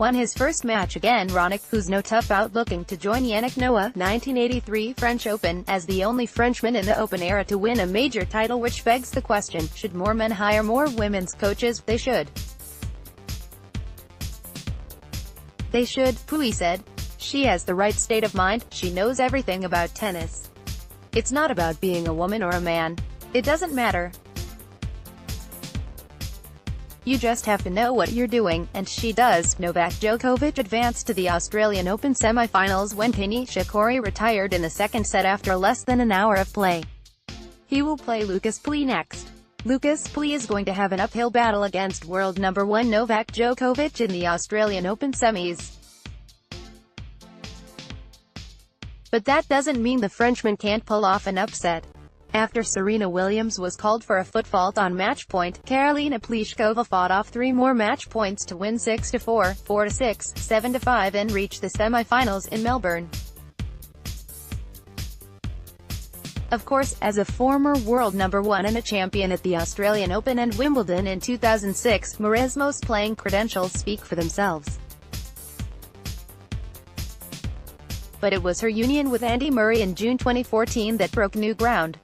won his first match again. Raonic, who's no tough out, looking to join Yannick Noah 1983 French Open as the only Frenchman in the Open era to win a major title, which begs the question, should more men hire more women's coaches? They should. They should, Pouille said. She has the right state of mind, she knows everything about tennis. It's not about being a woman or a man. It doesn't matter. You just have to know what you're doing, and she does. Novak Djokovic advanced to the Australian Open semi-finals when Nishikori retired in the second set after less than an hour of play. He will play Lucas Pouille next. Lucas Pouille is going to have an uphill battle against world number 1 Novak Djokovic in the Australian Open semis. But that doesn't mean the Frenchman can't pull off an upset. After Serena Williams was called for a foot fault on match point, Karolina Pliskova fought off 3 more match points to win 6-4, 4-6, 7-5 and reach the semi-finals in Melbourne. Of course, as a former world number 1 and a champion at the Australian Open and Wimbledon in 2006, Mauresmo's playing credentials speak for themselves. But it was her union with Andy Murray in June 2014 that broke new ground.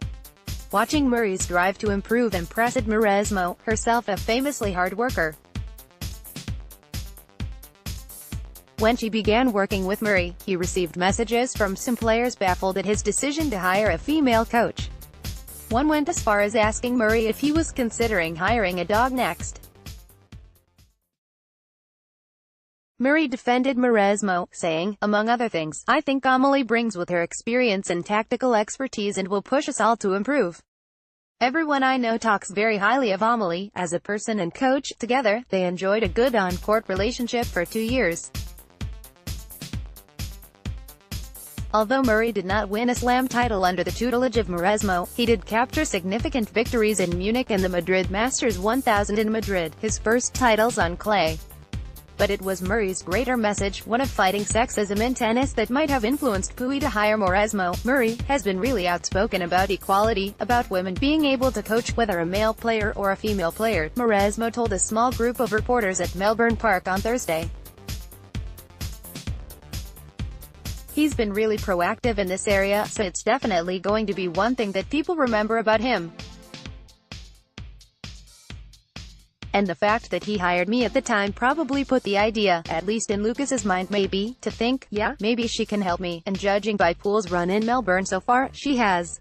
Watching Murray's drive to improve impressed Mauresmo, herself a famously hard worker. When she began working with Murray, he received messages from some players baffled at his decision to hire a female coach. One went as far as asking Murray if he was considering hiring a dog next. Murray defended Mauresmo, saying, among other things, "I think Amelie brings with her experience and tactical expertise and will push us all to improve. Everyone I know talks very highly of Amelie, as a person and coach. Together, they enjoyed a good on-court relationship for 2 years." Although Murray did not win a slam title under the tutelage of Mauresmo, he did capture significant victories in Munich and the Madrid Masters 1000 in Madrid, his first titles on clay. But it was Murray's greater message, one of fighting sexism in tennis, that might have influenced Pouille to hire Mauresmo. Murray has been really outspoken about equality, about women being able to coach, whether a male player or a female player, Mauresmo told a small group of reporters at Melbourne Park on Thursday. He's been really proactive in this area, so it's definitely going to be one thing that people remember about him. And the fact that he hired me at the time probably put the idea, at least in Lucas's mind maybe, to think, yeah, maybe she can help me, and judging by Poulle's run in Melbourne so far, she has.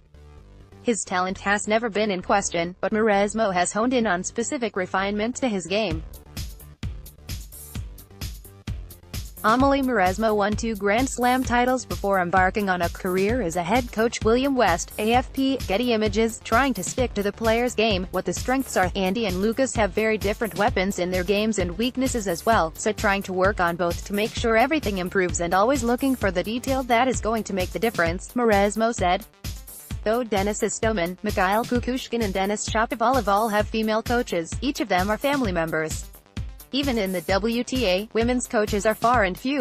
His talent has never been in question, but Mauresmo has honed in on specific refinements to his game. Amelie Mauresmo won 2 Grand Slam titles before embarking on a career as a head coach. William West, AFP, Getty Images, trying to stick to the player's game, what the strengths are. Andy and Lucas have very different weapons in their games and weaknesses as well, so trying to work on both to make sure everything improves and always looking for the detail that is going to make the difference, Mauresmo said. Though Denis Istomin, Mikhail Kukushkin and Denis Shapovalov all have female coaches, each of them are family members. Even in the WTA, women's coaches are far and few.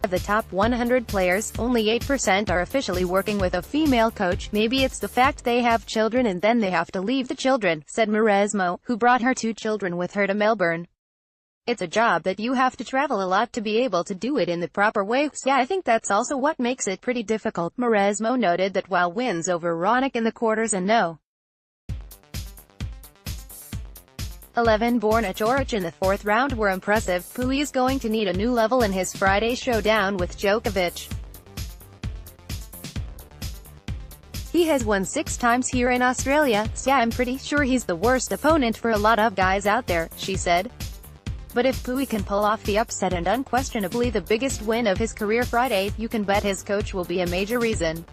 Of the top 100 players, only 8% are officially working with a female coach. Maybe it's the fact they have children and then they have to leave the children, said Mauresmo, who brought her 2 children with her to Melbourne. It's a job that you have to travel a lot to be able to do it in the proper way. So yeah, I think that's also what makes it pretty difficult. Mauresmo noted that while wins over Raonic in the quarters and No. 11 born at Orich in the 4th round were impressive, Pouille is going to need a new level in his Friday showdown with Djokovic. He has won 6 times here in Australia, so yeah, I'm pretty sure he's the worst opponent for a lot of guys out there, she said. But if Pouille can pull off the upset and unquestionably the biggest win of his career Friday, you can bet his coach will be a major reason.